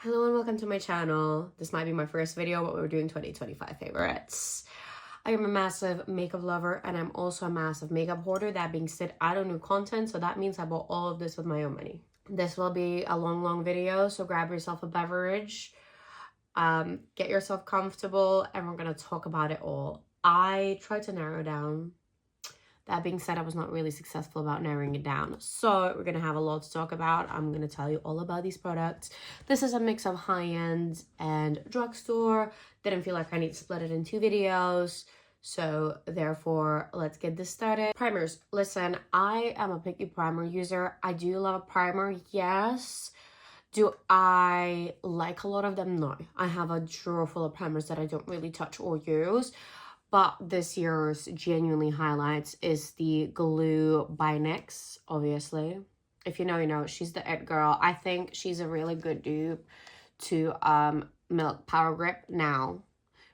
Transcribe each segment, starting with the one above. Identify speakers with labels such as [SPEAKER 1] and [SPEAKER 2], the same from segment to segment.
[SPEAKER 1] Hello and welcome to my channel. This might be my first video, but we're doing 2025 favorites. I am a massive makeup lover and I'm also a massive makeup hoarder. That being said, I don't do content, so that means I bought all of this with my own money. This will be a long video, so grab yourself a beverage, get yourself comfortable, and we're gonna talk about it all. I tried to narrow down. That being said, I was not really successful about narrowing it down. So we're going to have a lot to talk about. I'm going to tell you all about these products. This is a mix of high-end and drugstore. Didn't feel like I need to split it in two videos. So therefore, let's get this started. Primers. Listen, I am a picky primer user. I do love a primer, yes. Do I like a lot of them? No. I have a drawer full of primers that I don't really touch or use. But this year's genuinely highlights is the Glue by NYX, obviously. If you know, you know. She's the it girl. I think she's a really good dupe to Milk Power Grip now.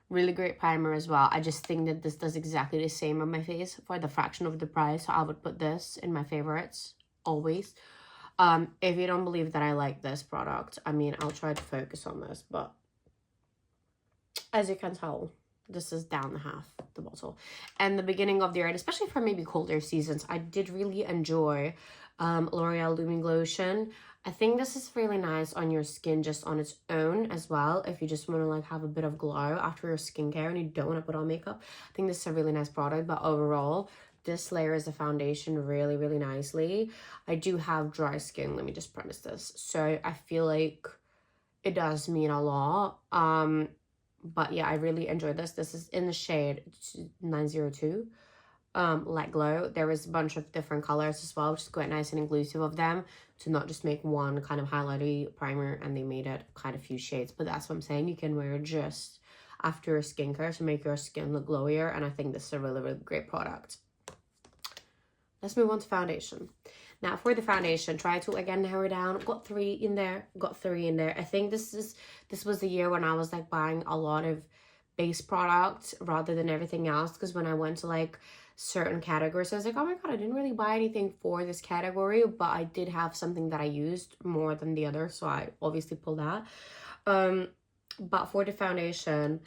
[SPEAKER 1] Really great primer as well. I just think that this does exactly the same on my face for the fraction of the price. So I would put this in my favorites, always. If you don't believe that I like this product, I mean, I'll try to focus on this. But as you can tell, this is down the half the bottle. And the beginning of the year, and especially for maybe colder seasons, I did really enjoy L'Oreal Lumi Glotion. I think this is really nice on your skin just on its own as well. If you just want to like have a bit of glow after your skincare and you don't want to put on makeup, I think this is a really nice product. But overall, this layers the foundation really nicely. I do have dry skin, let me just premise this. So I feel like it does mean a lot. But yeah, I really enjoyed this. This is in the shade 902, Light Glow. There is a bunch of different colors as well, which is quite nice and inclusive of them to not just make one kind of highlighty primer, and they made it quite a few shades. But that's what I'm saying. You can wear it just after your skincare to make your skin look glowier, and I think this is a really great product. Let's move on to foundation. Now for the foundation, try to again narrow down. Got three in there. I think this was the year when I was like buying a lot of base products rather than everything else, because when I went to like certain categories, I was like, oh my god, I didn't really buy anything for this category, but I did have something that I used more than the other, so I obviously pulled that. But for the foundation,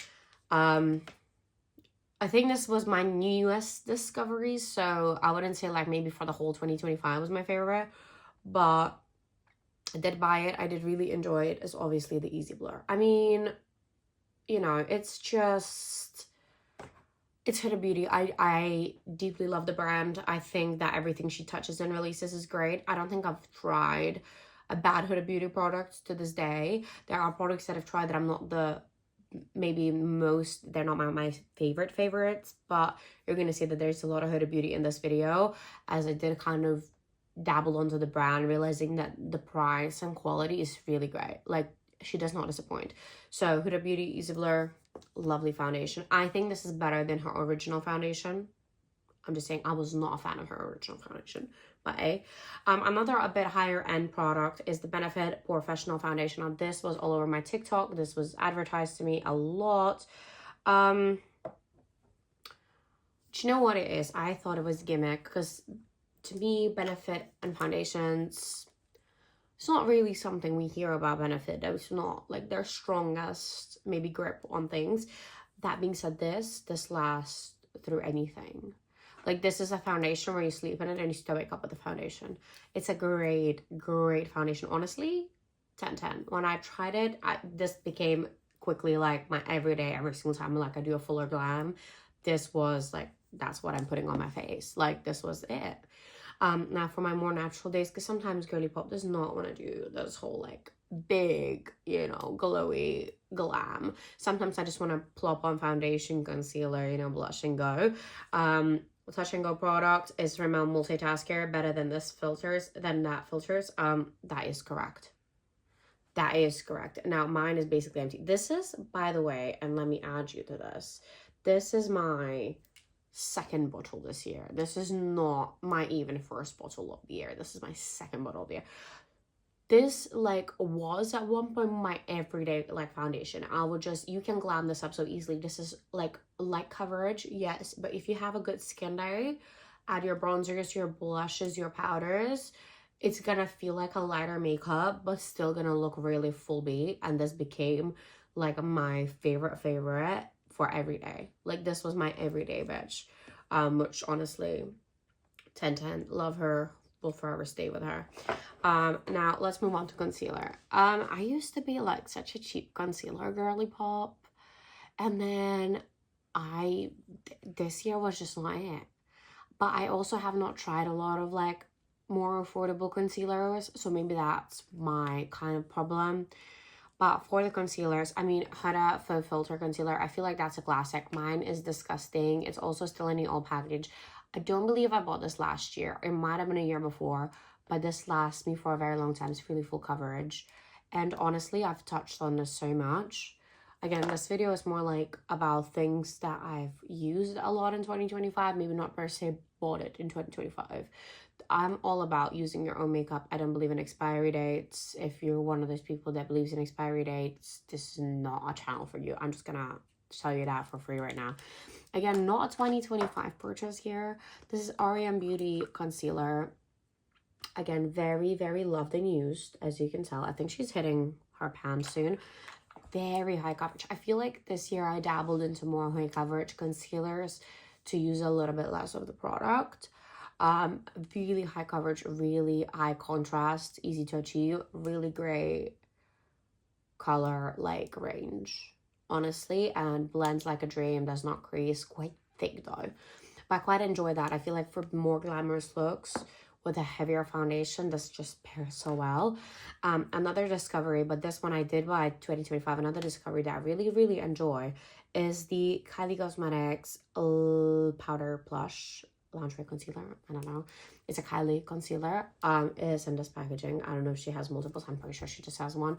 [SPEAKER 1] I think this was my newest discovery, so I wouldn't say like maybe for the whole 2025 was my favorite, but I did buy it. I did really enjoy it. It's obviously the Easy Blur. I mean, you know, it's just, it's Huda Beauty. I deeply love the brand. I think that everything she touches and releases is great. I don't think I've tried a bad Huda Beauty product to this day. There are products that I've tried that I'm not they're not my favorites, but you're gonna see that there's a lot of Huda Beauty in this video, as I did kind of dabble onto the brand, realizing that the price and quality is really great. Like, she does not disappoint. So Huda Beauty Easy Blur, lovely foundation. I think this is better than her original foundation. I'm just saying, I was not a fan of her original foundation. But another a bit higher end product is the Benefit POREfessional foundation. Now, this was all over my TikTok. This was advertised to me a lot. Do you know what it is? I thought it was a gimmick, because to me, Benefit and foundations, it's not really something we hear about Benefit. It's not like their strongest maybe grip on things. That being said, this lasts through anything. Like, this is a foundation where you sleep in it and you still wake up with the foundation. It's a great foundation. Honestly, 10/10. When I tried it, this became quickly like my everyday, every single time like I do a fuller glam. This was like, that's what I'm putting on my face. Like, this was it. Now for my more natural days, because sometimes girly pop does not want to do this whole like big, you know, glowy glam. Sometimes I just want to plop on foundation, concealer, you know, blush and go. Touch and go product is Rimmel Multitasker, better than that filters. That is correct. That is correct. Now mine is basically empty. This is, by the way, and let me add you to this, this is my second bottle this year. This is not my even first bottle of the year. This is my second bottle of the year. This like was at one point my everyday like foundation. I would just, you can glam this up so easily. This is like light coverage, yes, but if you have a good skin day, add your bronzers, your blushes, your powders, it's gonna feel like a lighter makeup, but still gonna look really full beat. And this became like my favorite for every day. Like this was my everyday bitch. Which honestly, 10/10, love her, will forever stay with her. Now let's move on to concealer. I used to be like such a cheap concealer girly pop, and then this year was just not it. But I also have not tried a lot of like more affordable concealers, so maybe that's my kind of problem. But for the concealers, I mean, Huda FauxFilter concealer, I feel like that's a classic. Mine is disgusting. It's also still in the old package. I don't believe I bought this last year. It might have been a year before, but this lasts me for a very long time. It's really full coverage. And honestly, I've touched on this so much. Again, this video is more like about things that I've used a lot in 2025, maybe not per se bought it in 2025. I'm all about using your own makeup. I don't believe in expiry dates. If you're one of those people that believes in expiry dates, this is not a channel for you. I'm just gonna tell you that for free right now. Again, not a 2025 purchase here. This is r.e.m Beauty concealer. Again, very, very loved and used, as you can tell. I think she's hitting her pan soon. Very high coverage. I feel like this year I dabbled into more high coverage concealers to use a little bit less of the product. Really high coverage, really high contrast, easy to achieve, really great color like range, honestly, and blends like a dream, does not crease, quite thick though, but I quite enjoy that. I feel like for more glamorous looks with a heavier foundation, this just pairs so well. Another discovery, but this one I did buy 2025, another discovery that I really, really enjoy is the Kylie Cosmetics Powder Plush Lingerie Concealer. I don't know. It's a Kylie concealer. It is in this packaging. I don't know if she has multiples. I'm pretty sure she just has one.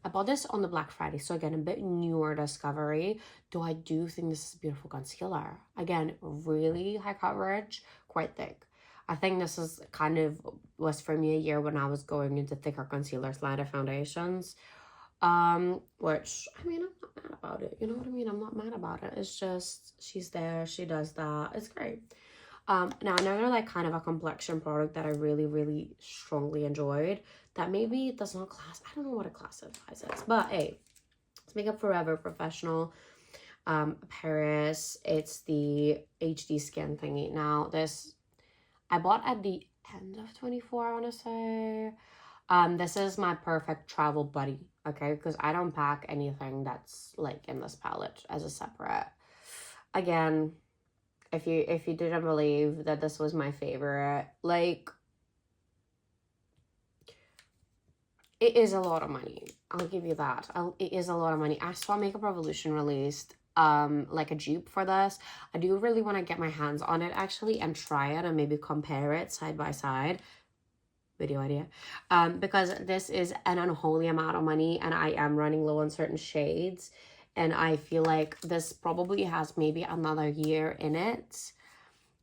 [SPEAKER 1] I bought this on the Black Friday, so again, a bit newer discovery, though I do think this is a beautiful concealer. Again, really high coverage, quite thick. I think this is kind of was for me a year when I was going into thicker concealers, lighter foundations. Which, I mean, I'm not mad about it. You know what I mean? I'm not mad about it. It's just, she's there, she does that. It's great. Now another like kind of a complexion product that I really, really strongly enjoyed that maybe does not class, I don't know what it classifies as, but hey, it's Makeup Forever Professional Paris. It's the HD skin thingy. Now this I bought at the end of 24, I want to say. This is my perfect travel buddy, okay, because I don't pack anything that's like in this palette as a separate. Again, if you didn't believe that this was my favorite, like, it is a lot of money. I'll give you that. It is a lot of money. I saw Makeup Revolution released like a dupe for this. I do really want to get my hands on it actually and try it and maybe compare it side by side. Video idea. Because this is an unholy amount of money and I am running low on certain shades. And I feel like this probably has maybe another year in it,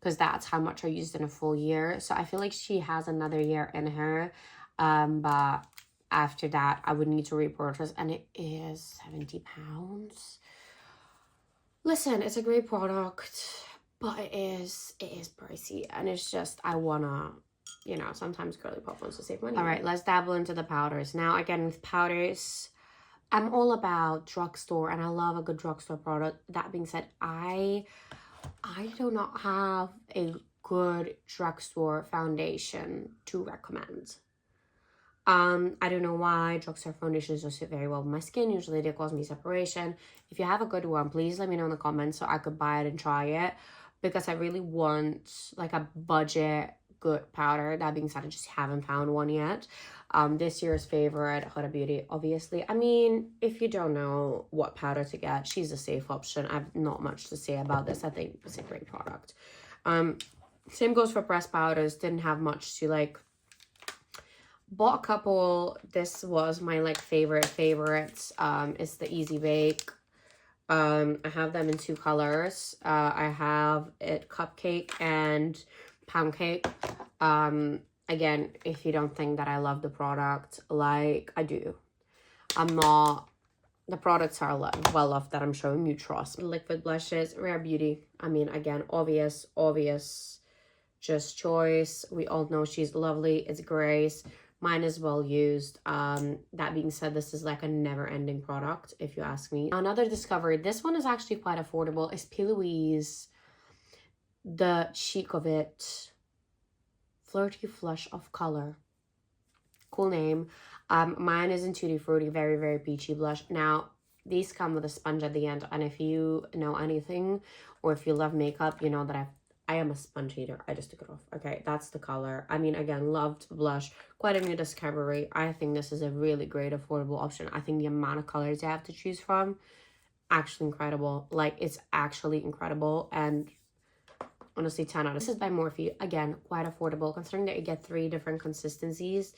[SPEAKER 1] because that's how much I used in a full year. So I feel like she has another year in her. But after that, I would need to repurchase, and it is £70. Listen, it's a great product, but it is pricey, and it's just, I wanna, you know, sometimes girly pop wants to save money. All right, let's dabble into the powders. Now, again, with powders, I'm all about drugstore, and I love a good drugstore product. That being said, I do not have a good drugstore foundation to recommend. I don't know why drugstore foundations don't sit very well with my skin. Usually they cause me separation. If you have a good one, please let me know in the comments so I could buy it and try it, because I really want like a budget good powder. That being said, I just haven't found one yet. This year's favorite, Huda Beauty, obviously. I mean, if you don't know what powder to get, she's a safe option. I have not much to say about this. I think it's a great product. Same goes for pressed powders. Didn't have much to like. Bought a couple. This was my like favorites. It's the Easy Bake. I have them in two colors. I have it Cupcake and Pound Cake. Again, if you don't think that I love the product, like I do, I'm not. The products are well loved that I'm showing you trust. Liquid blushes, Rare Beauty. I mean, again, obvious just choice. We all know she's lovely. It's Grace. Mine is well used. That being said, this is like a never-ending product, if you ask me. Another discovery, this one is actually quite affordable, is P. Louise. The Chic of It. Flirty Flush of Color. Cool name. Mine is in Tutti Frutti, very, very peachy blush. Now, these come with a sponge at the end, and if you know anything, or if you love makeup, you know that I am a sponge eater. I just took it off. Okay, that's the color. I mean, again, loved blush. Quite a new discovery. I think this is a really great affordable option. I think the amount of colors you have to choose from, actually incredible. Like, it's actually incredible. And honestly, 10 out of. This is by Morphe. Again, quite affordable, considering that you get 3 different consistencies.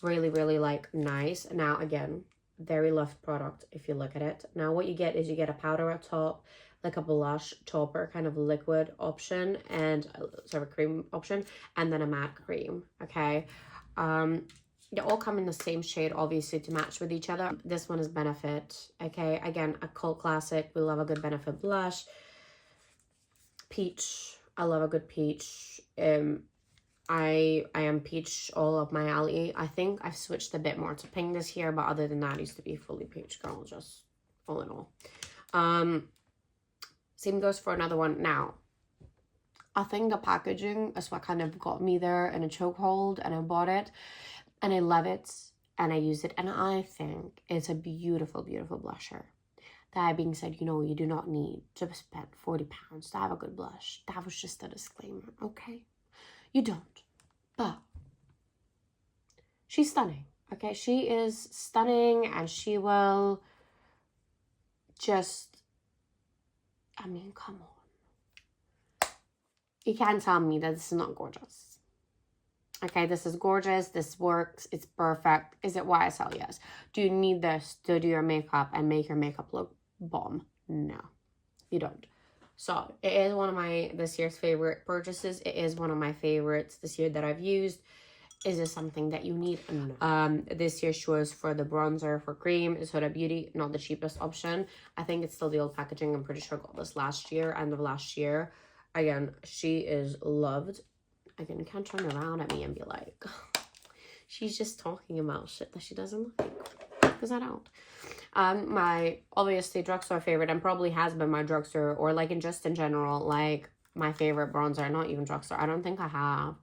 [SPEAKER 1] Really, really, like, nice. Now, again, very loved product if you look at it. Now, what you get is you get a powder at top, like a blush topper kind of liquid option, and sorry, cream option, and then a matte cream. Okay, they all come in the same shade, obviously, to match with each other. This one is Benefit. Okay, again, a cult classic. We love a good Benefit blush. Peach. I love a good peach. I am peach all up my alley. I think I've switched a bit more to pink this year, but other than that, I used to be fully peach girl, just all in all. Same goes for another one. Now, I think the packaging is what kind of got me there in a chokehold, and I bought it, and I love it, and I use it, and I think it's a beautiful, beautiful blusher. That being said, you know, you do not need to spend £40 to have a good blush. That was just a disclaimer, okay? You don't. But she's stunning, okay? She is stunning, and she will just, I mean, come on. You can't tell me that this is not gorgeous. Okay, this is gorgeous. This works. It's perfect. Is it YSL? Yes. Do you need this to do your makeup and make your makeup look bomb? No, you don't. So it is one of my this year's favorite purchases. It is one of my favorites this year that I've used. Is this something that you need? No. This year's choice for the bronzer for cream is Huda Beauty, not the cheapest option. I think it's still the old packaging. I'm pretty sure I got this last year, end of last year. Again, she is loved. Again, you can't turn around at me and be like, she's just talking about shit that she doesn't like, because I don't. My obviously drugstore favorite, and probably has been my drugstore, or like in general, like my favorite bronzer, not even drugstore. I don't think I have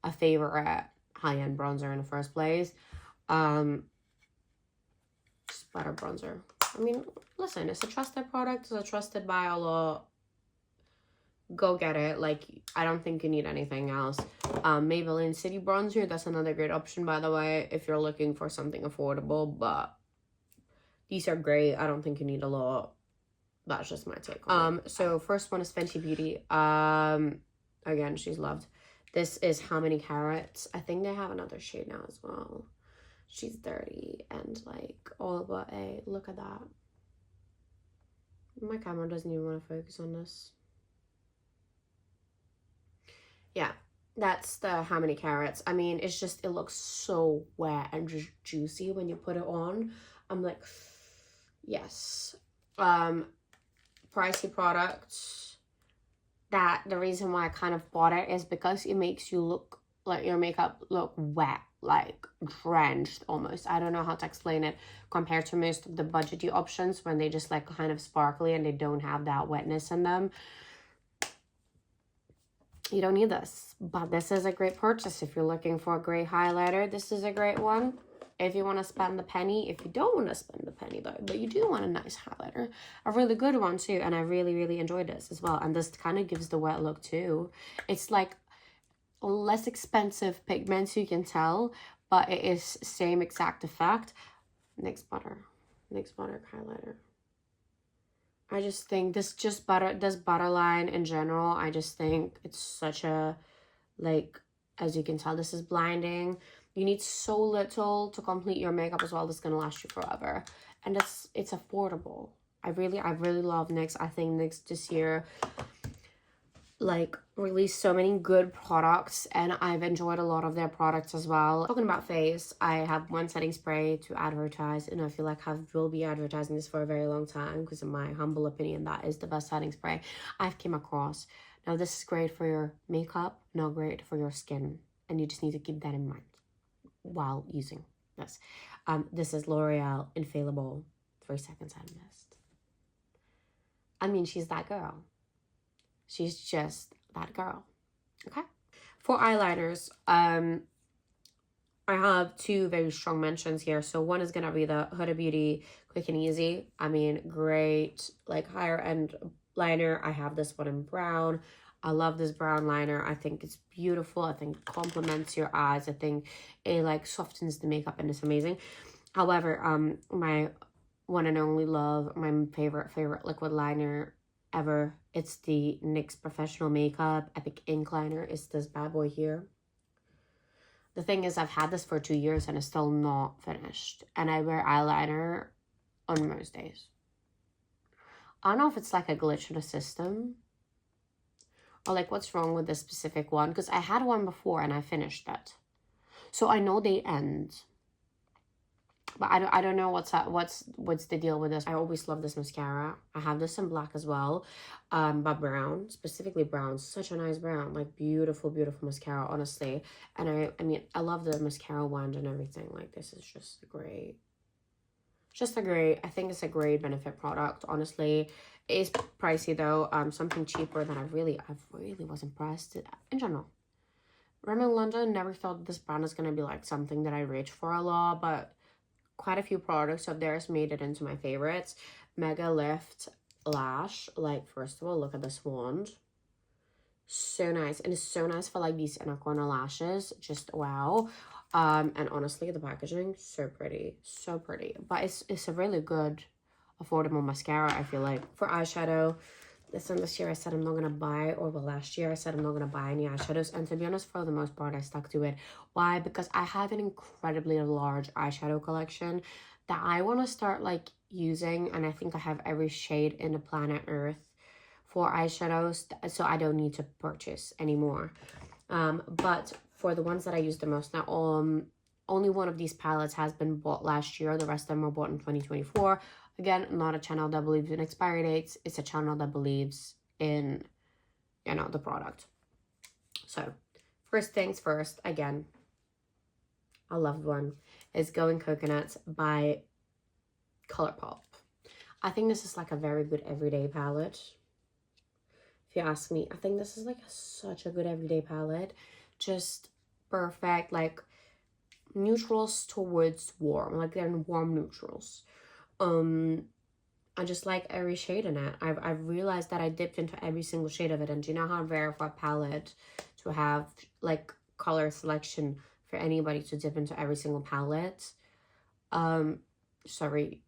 [SPEAKER 1] a favorite high-end bronzer in the first place. Just butter bronzer. I mean, listen, it's a trusted product. It's a trusted buy a lot. Go get it. Like, I don't think you need anything else. Maybelline City Bronzer, that's another great option, by the way, if you're looking for something affordable, but these are great. I don't think you need a lot. That's just my take on it. So first one is Fenty Beauty. Again, she's loved. This is How Many Carats. I think they have another shade now as well. She's 30 and like all but a look at that. My camera doesn't even want to focus on this. Yeah, that's the How Many Carats. I mean, it's just, it looks so wet and just juicy when you put it on. I'm like, yes. Pricey product. That the reason why I kind of bought it is because it makes you look like your makeup look wet, like drenched almost. I don't know how to explain it compared to most of the budgety options when they just like kind of sparkly and they don't have that wetness in them. You don't need this, but this is a great purchase if you're looking for a great highlighter. This is a great one if you want to spend the penny. If you don't want to spend the penny though, but you do want a nice highlighter, a really good one too. And I really, really enjoyed this as well. And this kind of gives the wet look too. It's like less expensive pigments, you can tell, but it is same exact effect. NYX Butter highlighter. I just think this butter line in general, I just think it's such a, like, as you can tell, this is blinding. You need so little to complete your makeup as well. This is going to last you forever. And it's affordable. I really love NYX. I think NYX this year, like, released so many good products, and I've enjoyed a lot of their products as well. Talking about face, I have one setting spray to advertise, and I feel like I will be advertising this for a very long time because in my humble opinion, that is the best setting spray I've came across. Now, this is great for your makeup, not great for your skin. And you just need to keep that in mind while using this. This is L'Oreal Infallible 3 Seconds Hand Mist. I mean, she's that girl. She's just that girl. Okay. For eyeliners, I have 2 very strong mentions here. So one is going to be the Huda Beauty Quick and Easy. I mean, great, like higher end liner. I have this one in brown. I love this brown liner. I think it's beautiful. I think it complements your eyes. I think it like softens the makeup and it's amazing. However, my one and only love, my favorite liquid liner ever, it's the NYX Professional Makeup Epic Ink Liner. It's this bad boy here. The thing is, I've had this for 2 years and it's still not finished. And I wear eyeliner on most days. I don't know if it's like a glitch in the system or like what's wrong with this specific one, because I had one before and I finished it. So I know they end. But I don't know what's the deal with this. I always love this mascara. I have this in black as well, but brown, specifically brown. Such a nice brown, like beautiful, beautiful mascara, honestly. And I mean, I love the mascara wand and everything. Like this is just great. I think it's a great benefit product, honestly. It is pricey though. Something cheaper than I really was impressed in general. Rimmel London, never thought this brand is gonna be like something that I reach for a lot, but quite a few products of theirs made it into my favorites. Mega Lift Lash. Like, first of all, look at this wand. So nice. And it's so nice for like these inner corner lashes. Just wow. And honestly, the packaging, so pretty. So pretty. But it's a really good, affordable mascara, I feel like. For eyeshadow, this year I said I'm not gonna buy, or well, last year I said I'm not gonna buy any eyeshadows, and to be honest, for the most part I stuck to it. Why? Because I have an incredibly large eyeshadow collection that I want to start like using, and I think I have every shade in the planet Earth for eyeshadows, so I don't need to purchase anymore. But for the ones that I use the most now, only one of these palettes has been bought last year. The rest of them were bought in 2024. Again, not a channel that believes in expiry dates. It's a channel that believes in, you know, the product. So, first things first, again, I love one, is Going Coconuts by ColourPop. I think this is like a very good everyday palette. If you ask me, I think this is like such a good everyday palette. Just perfect, like neutrals towards warm, like they're warm neutrals. I just like every shade in it. I've realized that I dipped into every single shade of it, and do you know how rare for a palette to have like color selection for anybody to dip into every single palette? Sorry,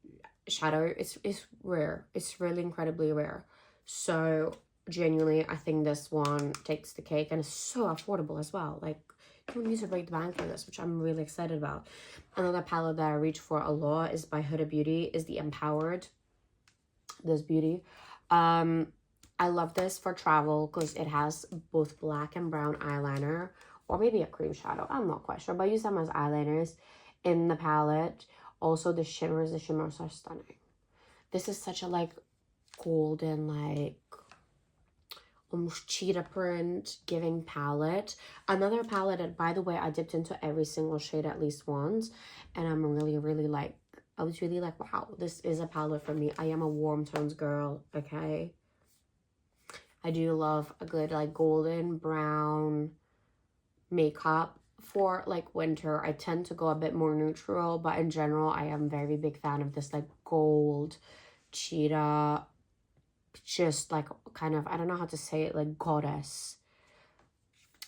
[SPEAKER 1] shadow, it's rare. It's really incredibly rare. So genuinely, I think this one takes the cake, and it's so affordable as well. Like, you don't need to break the bank for this, which I'm really excited about. Another palette that I reach for a lot is by Huda Beauty, is the Empowered. This beauty. I love this for travel because it has both black and brown eyeliner, or maybe a cream shadow. I'm not quite sure, but I use them as eyeliners in the palette. Also, the shimmers are stunning. This is such a like golden, like almost cheetah print giving palette. Another palette that, by the way, I dipped into every single shade at least once, and I'm really like, I was really like, wow, this is a palette for me. I am a warm tones girl, okay? I do love a good like golden brown makeup. For like winter, I tend to go a bit more neutral, but in general, I am very big fan of this like gold cheetah, just like kind of, I don't know how to say it, like goddess,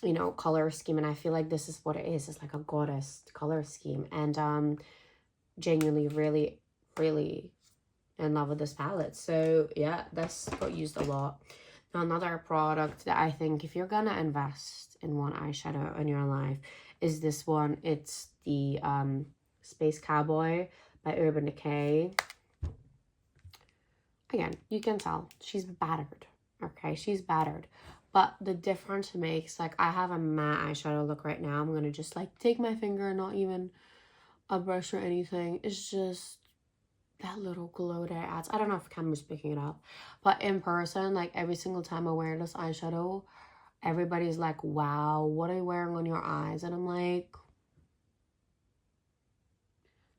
[SPEAKER 1] you know, color scheme. And I feel like this is what it is. It's like a goddess color scheme. And genuinely really in love with this palette. So yeah, that's got used a lot. Now, another product that I think if you're gonna invest in one eyeshadow in your life is this one. It's the Space Cowboy by Urban Decay. Again, you can tell she's battered, okay? She's battered. But the difference makes, like, I have a matte eyeshadow look right now. I'm going to just, like, take my finger, not even a brush or anything. It's just that little glow that it adds. I don't know if the camera's picking it up, but in person, like every single time I wear this eyeshadow, everybody's like, wow, what are you wearing on your eyes? And I'm like,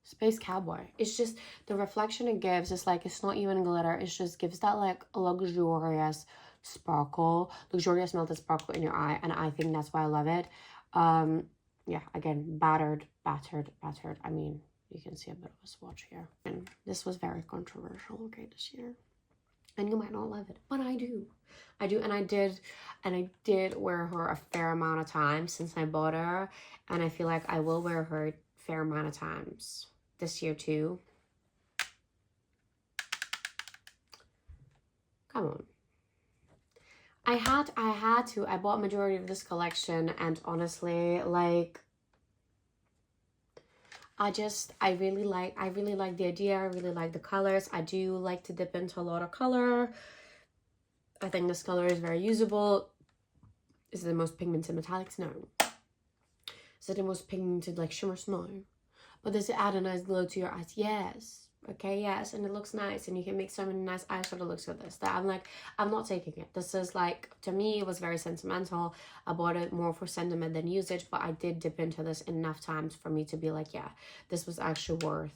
[SPEAKER 1] Space Cowboy. It's just the reflection it gives. It's like, it's not even glitter. It just gives that like luxurious sparkle, luxurious melted sparkle in your eye. And I think that's why I love it. Yeah, again, battered. I mean, you can see a bit of a swatch here. And this was very controversial, okay, this year. And you might not love it, but I do. And I did wear her a fair amount of times since I bought her. And I feel like I will wear her a fair amount of times this year too. Come on. I had to. I bought majority of this collection, and honestly, like, I really like the idea. I really like the colors. I do like to dip into a lot of color. I think this color is very usable. Is it the most pigmented metallics? No. Is it the most pigmented like shimmers? No. But does it add a nice glow to your eyes? Yes. Okay, yes, and it looks nice, and you can make so many nice eyeshadow looks with this that I'm like, I'm not taking it. This is like, to me, it was very sentimental. I bought it more for sentiment than usage, but I did dip into this enough times for me to be like, yeah, this was actually worth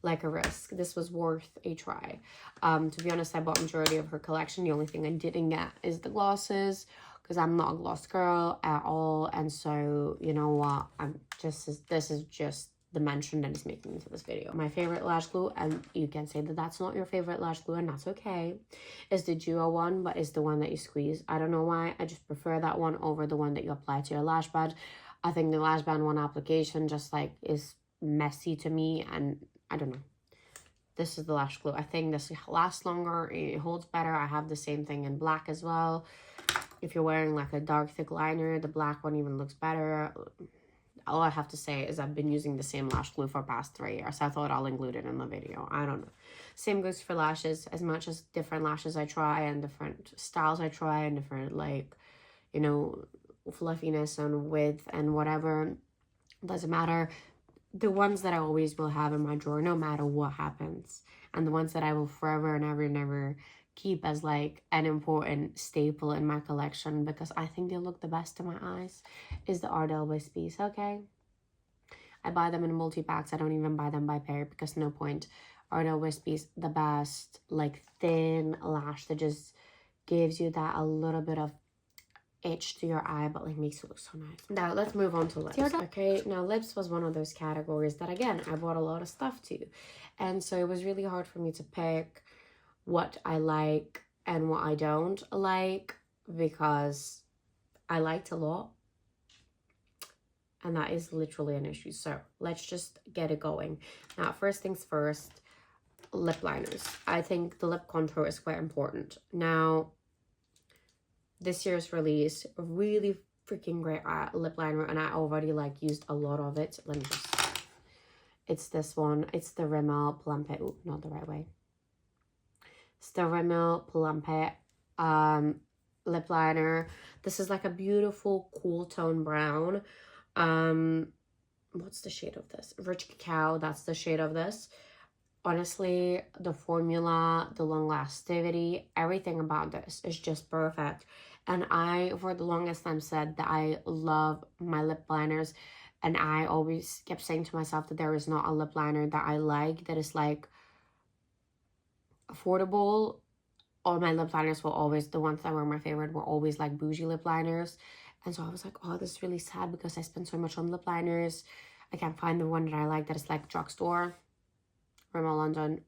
[SPEAKER 1] like a risk. This was worth a try. To be honest, I bought majority of her collection. The only thing I didn't get is the glosses, because I'm not a gloss girl at all. And so, you know what, this is just the mention that is making into this video. My favorite lash glue, and you can say that that's not your favorite lash glue, and that's okay, is the duo one, but it's the one that you squeeze. I don't know why, I just prefer that one over the one that you apply to your lash bed. I think the lash band one application just like is messy to me, and I don't know. This is the lash glue. I think this lasts longer, it holds better. I have the same thing in black as well. If you're wearing like a dark thick liner, the black one even looks better. All I have to say is I've been using the same lash glue for past 3 years. I thought I'll include it in the video. I don't know. Same goes for lashes. As much as different lashes I try and different styles I try and different, like, you know, fluffiness and width and whatever, doesn't matter. The ones that I always will have in my drawer no matter what happens, and the ones that I will forever and ever never keep as like an important staple in my collection because I think they look the best to my eyes, is the Ardell Wispies. Okay, I buy them in multi-packs. I don't even buy them by pair because no point. Ardell Wispies, the best, like thin lash that just gives you that a little bit of edge to your eye, but like makes it look so nice. Now let's move on to lips. Okay, now lips was one of those categories that again I bought a lot of stuff to, and so it was really hard for me to pick what I like and what I don't like, because I liked a lot and that is literally an issue. So let's just get it going. Now, first things first, lip liners. I think the lip contour is quite important. Now, this year's release, a really freaking great lip liner, and I already like used a lot of it. Let me just, it's this one. It's the Rimmel Plump It. Ooh, not the right way. It's the Rimmel Plump It lip liner. This is like a beautiful cool tone brown. What's the shade of this? Rich Cacao. That's the shade of this. Honestly, the formula, the long lastivity, everything about this is just perfect. And I, for the longest time, said that I love my lip liners, and I always kept saying to myself that there is not a lip liner that I like that is like affordable. All my lip liners were always, the ones that were my favorite were always like bougie lip liners. And so I was like, oh, this is really sad because I spent so much on lip liners. I can't find the one that I like that is like drugstore. Rimmel London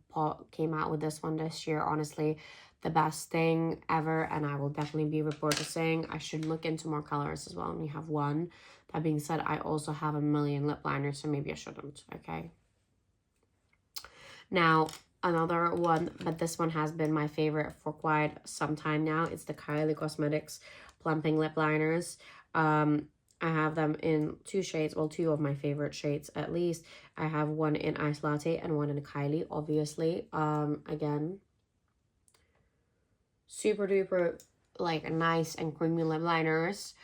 [SPEAKER 1] came out with this one this year. Honestly, the best thing ever, and I will definitely be repurchasing. I should look into more colors as well. I only have one. That being said, I also have a million lip liners, so maybe I shouldn't, okay? Now, another one, but this one has been my favorite for quite some time now. It's the Kylie Cosmetics Plumping Lip Liners. I have them in 2 shades, well, 2 of my favorite shades at least. I have one in Ice Latte and one in Kylie, obviously. Again, super duper like nice and creamy lip liners.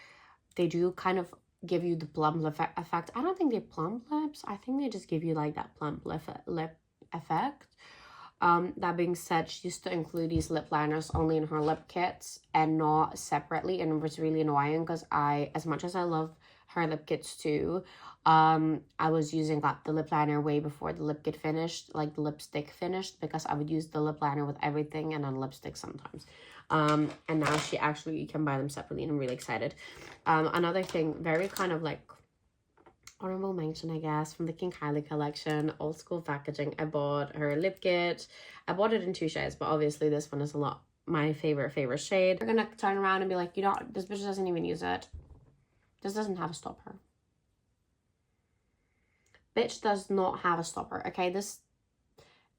[SPEAKER 1] They do kind of give you the plump lip effect. I don't think they plump lips. I think they just give you like that plump lip effect. That being said, she used to include these lip liners only in her lip kits and not separately, and it was really annoying because as much as I love her lip kits too, I was using like the lip liner way before the lip kit finished, like the lipstick finished, because I would use the lip liner with everything and then lipstick sometimes. And now you can buy them separately, and I'm really excited. Another thing, very kind of like honorable mention, I guess, from the Kylie collection, old school packaging. I bought her lip kit. I bought it in 2 shades, but obviously this one is my favorite shade. We're gonna turn around and be like, this bitch doesn't even use it. This doesn't have a stopper. Bitch does not have a stopper, okay? This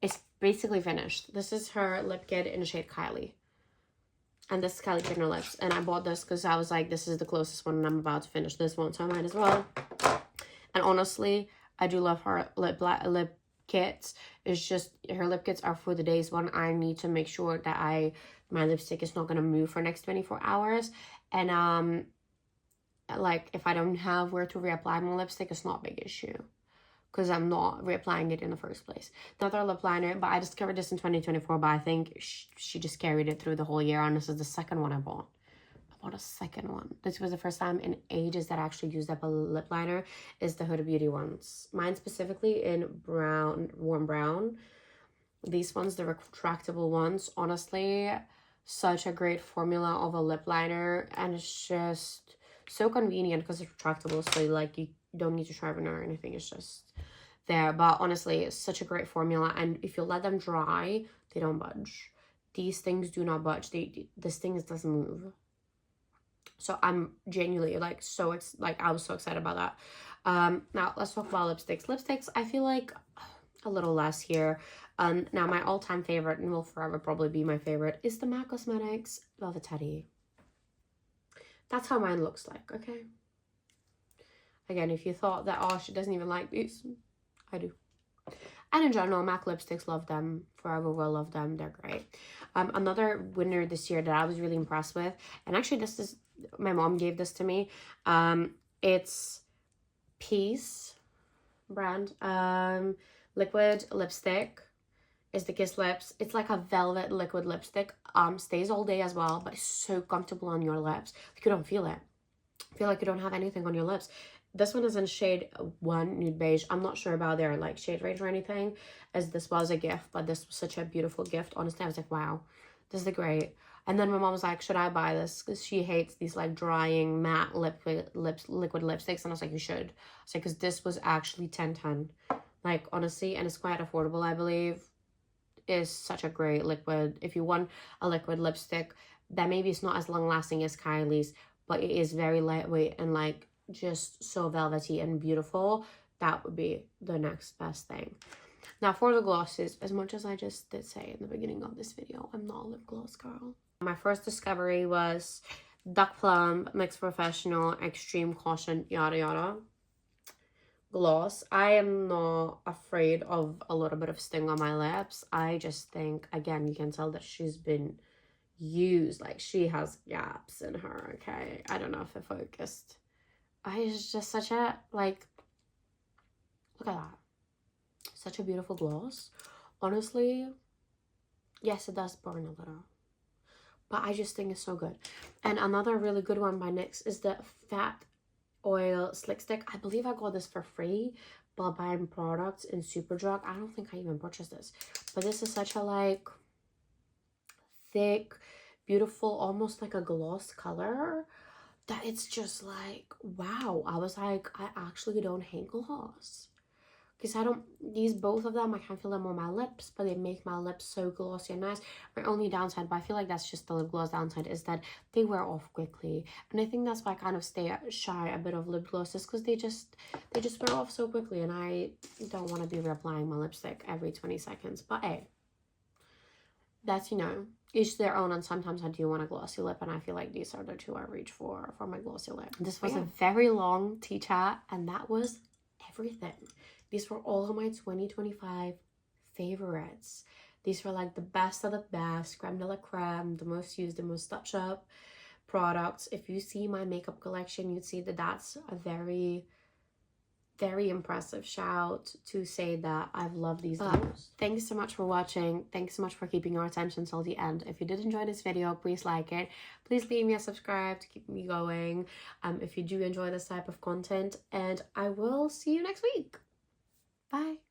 [SPEAKER 1] is basically finished. This is her lip kit in the shade Kylie. And this is Kylie Pigner Lips. And I bought this because I was like, this is the closest one and I'm about to finish this one, so I might as well. And honestly, I do love her lip kits. It's just her lip kits are for the days when I need to make sure that my lipstick is not going to move for the next 24 hours. And like if I don't have where to reapply my lipstick, it's not a big issue because I'm not reapplying it in the first place. Another lip liner, but I discovered this in 2024, but I think she just carried it through the whole year, and this is the second one I bought. A second one. This was the first time in ages that I actually used up a lip liner. Is the Huda Beauty ones. Mine specifically in brown, warm brown. These ones, the retractable ones. Honestly, such a great formula of a lip liner, and it's just so convenient because it's retractable. So like you don't need to sharpen or anything. It's just there. But honestly, it's such a great formula, and if you let them dry, they don't budge. These things do not budge. This thing doesn't move. So I'm genuinely like I was so excited about that. Now let's talk about lipsticks. Lipsticks, I feel like a little less here. Now my all-time favorite, and will forever probably be my favorite, is the MAC Cosmetics Velvet Teddy. That's how mine looks like, okay? Again, if you thought that, oh, she doesn't even like these, I do. And in general, MAC lipsticks, love them. Forever will love them. They're great. Another winner this year that I was really impressed with, and actually this is, my mom gave this to me. It's Peace brand. Liquid lipstick. Is the Kiss Lips. It's like a velvet liquid lipstick. Stays all day as well, but it's so comfortable on your lips. Like you don't feel it. Feel like you don't have anything on your lips. This one is in shade 1, nude beige. I'm not sure about their like shade range or anything, as this was a gift, but this was such a beautiful gift. Honestly, I was like, wow, this is great. And then my mom was like, should I buy this? Because she hates these like drying matte liquid lipsticks. And I was like, you should. I was like, because this was actually 10/10. Like honestly, and it's quite affordable, I believe. Is such a great liquid. If you want a liquid lipstick that maybe it's not as long lasting as Kylie's, but it is very lightweight and like just so velvety and beautiful, that would be the next best thing. Now for the glosses, as much as I just did say in the beginning of this video, I'm not a lip gloss girl. My first discovery was Duck Plum NYX Professional Extreme Caution Yada Yada gloss. I am not afraid of a little bit of sting on my lips. I just think, again, you can tell that she's been used. Like she has gaps in her, okay? I don't know if it focused. It's just such a, like, look at that. Such a beautiful gloss. Honestly, yes, it does burn a little, but I just think it's so good. And another really good one by NYX is the Fat Oil Slick Stick. I believe I got this for free while buying products in Superdrug. I don't think I even purchased this, but this is such a like thick, beautiful, almost like a gloss color, that it's just like, wow. I was like, I actually don't hate gloss. Because both of them, I can't feel them on my lips, but they make my lips so glossy and nice. My only downside, but I feel like that's just the lip gloss downside, is that they wear off quickly. And I think that's why I kind of stay shy a bit of lip glosses, because they just wear off so quickly. And I don't want to be reapplying my lipstick every 20 seconds. But hey, that's, each their own. And sometimes I do want a glossy lip, and I feel like these are the two I reach for my glossy lip. This was a very long tea chat, and that was everything. These were all of my 2025 favorites. These were like the best of the best, creme de la creme, the most used, the most touch up products. If you see my makeup collection, you'd see that that's a very very impressive shout to say that I've loved these looks. Thanks so much for watching. Thanks so much for keeping your attention till the end. If you did enjoy this video, please like it. Please leave me a subscribe to keep me going if you do enjoy this type of content, and I will see you next week. Bye.